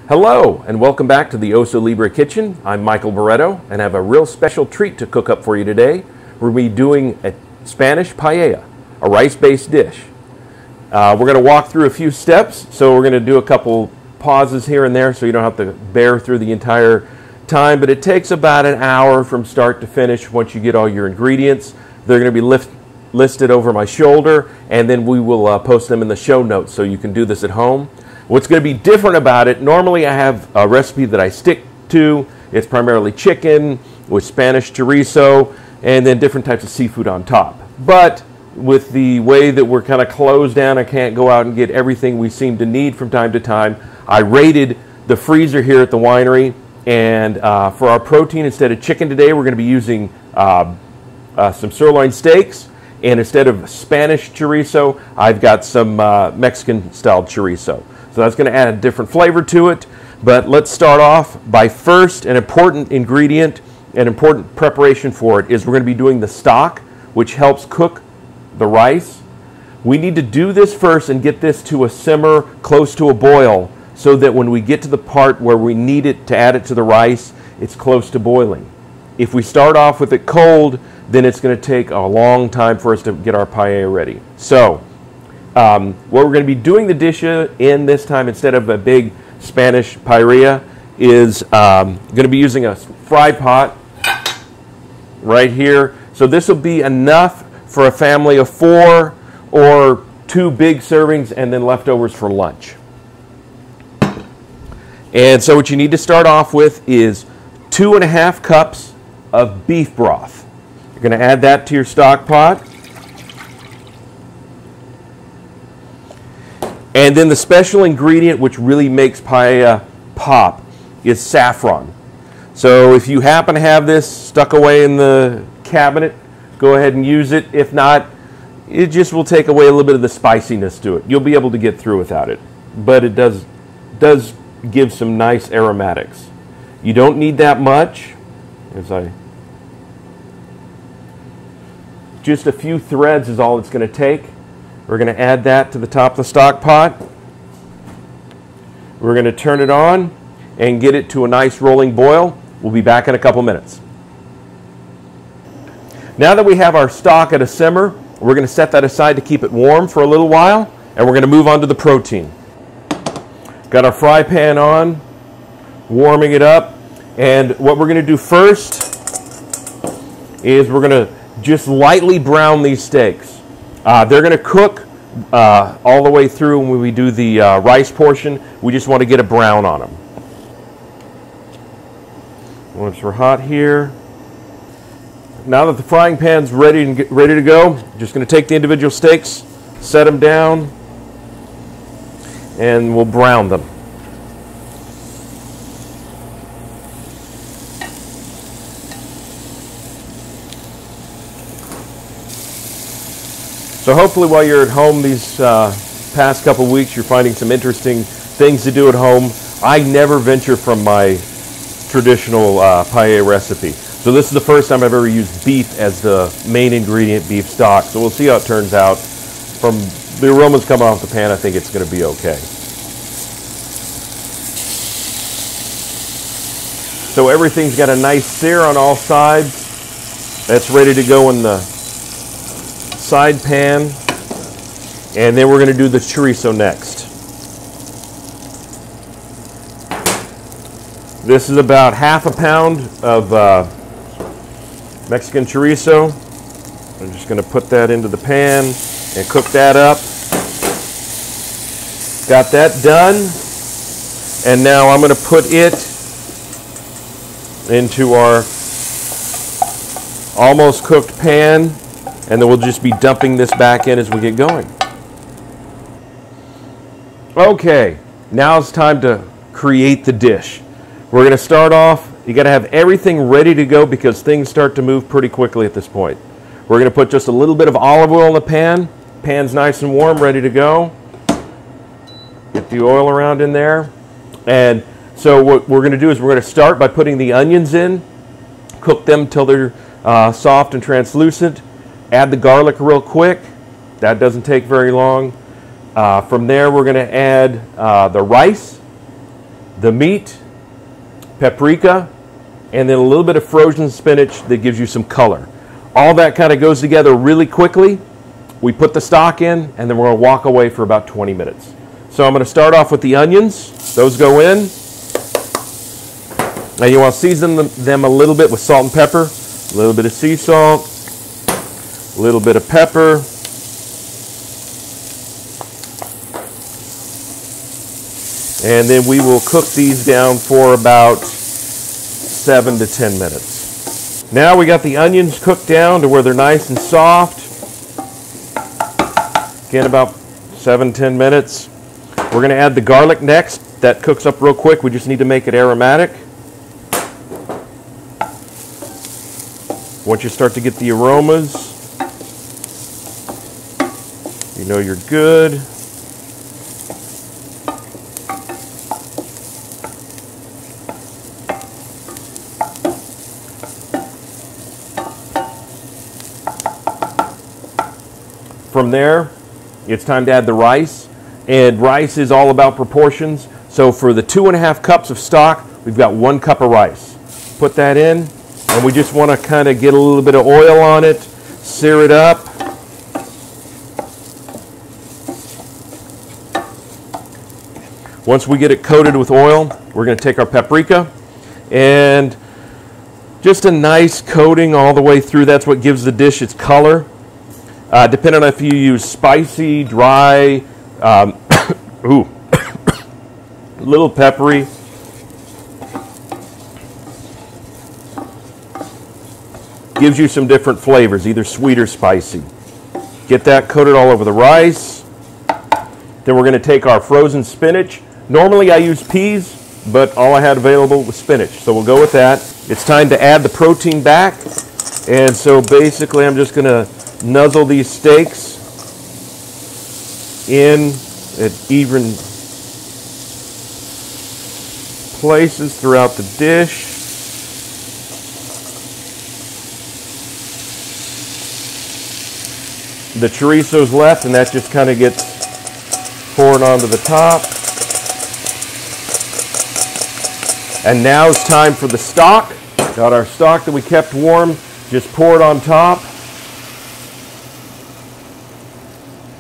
Hello, and welcome back to the Oso Libre Kitchen. I'm Michael Barreto, and I have a real special treat to cook up for you today. We're going to be doing a Spanish paella, a rice-based dish. We're going to walk through a few steps, so we're going to do a couple pauses here and there so you don't have to bear through the entire time, but it takes about an hour from start to finish once you get all your ingredients. They're going to be listed over my shoulder, and then we will post them in the show notes so you can do this at home. What's going to be different about it, normally I have a recipe that I stick to. It's primarily chicken with Spanish chorizo and then different types of seafood on top. But with the way that we're kind of closed down, I can't go out and get everything we seem to need from time to time. I raided the freezer here at the winery, and for our protein, instead of chicken today, we're going to be using some sirloin steaks. And instead of Spanish chorizo, I've got some Mexican-style chorizo. So that's going to add a different flavor to it. But let's start off by first, an important ingredient, an important preparation for it is we're going to be doing the stock, which helps cook the rice. We need to do this first and get this to a simmer close to a boil so that when we get to the part where we need it to add it to the rice, it's close to boiling. If we start off with it cold, then it's going to take a long time for us to get our paella ready. So, what we're going to be doing the dish in this time, instead of a big Spanish paella, is going to be using a fry pot right here. So this will be enough for a family of 4 or 2 big servings and then leftovers for lunch. And so what you need to start off with is 2.5 cups of beef broth. You're going to add that to your stock pot. And then the special ingredient which really makes paella pop is saffron. So if you happen to have this stuck away in the cabinet, go ahead and use it. If not, it just will take away a little bit of the spiciness to it. You'll be able to get through without it. But it does give some nice aromatics. You don't need that much. Just a few threads is all it's going to take. We're going to add that to the top of the stock pot. We're going to turn it on and get it to a nice rolling boil. We'll be back in a couple minutes. Now that we have our stock at a simmer, we're going to set that aside to keep it warm for a little while, and we're going to move on to the protein. Got our fry pan on, warming it up, and what we're going to do first is we're going to just lightly brown these steaks. They're going to cook all the way through when we do the rice portion. We just want to get a brown on them. Once we're hot here, now that the frying pan's ready to go, just going to take the individual steaks, set them down, and we'll brown them. So hopefully while you're at home these past couple weeks, you're finding some interesting things to do at home. I never venture from my traditional paella recipe. So this is the first time I've ever used beef as the main ingredient, beef stock. So we'll see how it turns out. From the aromas coming off the pan, I think it's going to be okay. So everything's got a nice sear on all sides. That's ready to go in the side pan, and then we're going to do the chorizo next. This is about ½ pound of Mexican chorizo. I'm just going to put that into the pan and cook that up. Got that done, and now I'm going to put it into our almost cooked pan, and then we'll just be dumping this back in as we get going. Okay, now it's time to create the dish. We're going to start off, you got to have everything ready to go because things start to move pretty quickly at this point. We're going to put just a little bit of olive oil in the pan. Pan's nice and warm, ready to go. Get the oil around in there. And so what we're going to do is we're going to start by putting the onions in, cook them till they're soft and translucent. Add the garlic real quick. That doesn't take very long. From there, we're going to add the rice. the meat, paprika, and then a little bit of frozen spinach that gives you some color. All that kind of goes together really quickly. We put the stock in, and then we're going to walk away for about 20 minutes. So I'm going to start off with the onions. Those go in. And you want to season them a little bit with salt and pepper, a little bit of sea salt, a little bit of pepper. And then we will cook these down for about 7 to 10 minutes. Now we got the onions cooked down to where they're nice and soft. Again, about 7-10 minutes. We're going to add the garlic next. That cooks up real quick. We just need to make it aromatic. Once you start to get the aromas, you know you're good. From there, it's time to add the rice. And rice is all about proportions. So for the 2.5 cups of stock, we've got 1 cup of rice. Put that in, and we just want to kind of get a little bit of oil on it, sear it up. Once we get it coated with oil, we're going to take our paprika and just a nice coating all the way through. That's what gives the dish its color. Depending on if you use spicy, dry, little peppery. Gives you some different flavors, either sweet or spicy. Get that coated all over the rice. Then we're going to take our frozen spinach. Normally I use peas, but all I had available was spinach, so we'll go with that. It's time to add the protein back. And so basically I'm just going to nuzzle these steaks in at even places throughout the dish. The chorizo's left, and that just kind of gets poured onto the top. And now it's time for the stock. Got our stock that we kept warm, just pour it on top.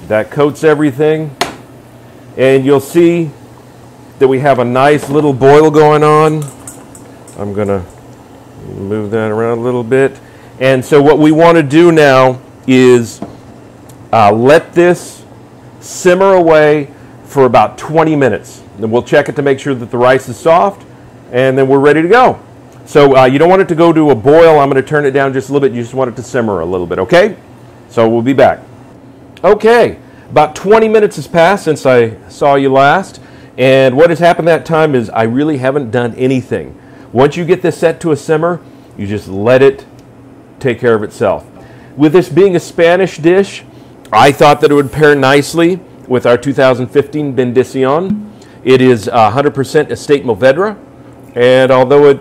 That coats everything, and you'll see that we have a nice little boil going on. I'm gonna move that around a little bit. And so what we want to do now is let this simmer away for about 20 minutes. Then we'll check it to make sure that the rice is soft, and then we're ready to go. So you don't want it to go to a boil. I'm going to turn it down just a little bit. You just want it to simmer a little bit, okay? So we'll be back. Okay, about 20 minutes has passed since I saw you last, and what has happened that time is I really haven't done anything. Once you get this set to a simmer, you just let it take care of itself. With this being a Spanish dish, I thought that it would pair nicely with our 2015 Bendición. It is 100% estate Movedra, and although it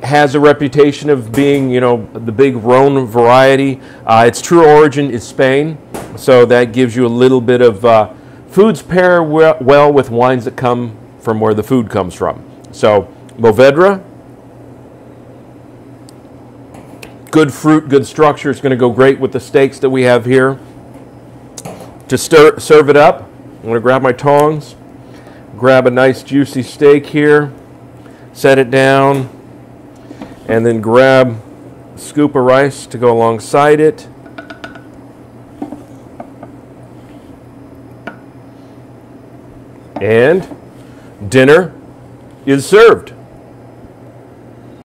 has a reputation of being, you know, the big Rhone variety, its true origin is Spain. So that gives you a little bit of foods pair well with wines that come from where the food comes from. So Movedra, good fruit, good structure. It's going to go great with the steaks that we have here. To serve it up, I'm going to grab my tongs, grab a nice juicy steak here, set it down, and then grab a scoop of rice to go alongside it. And dinner is served.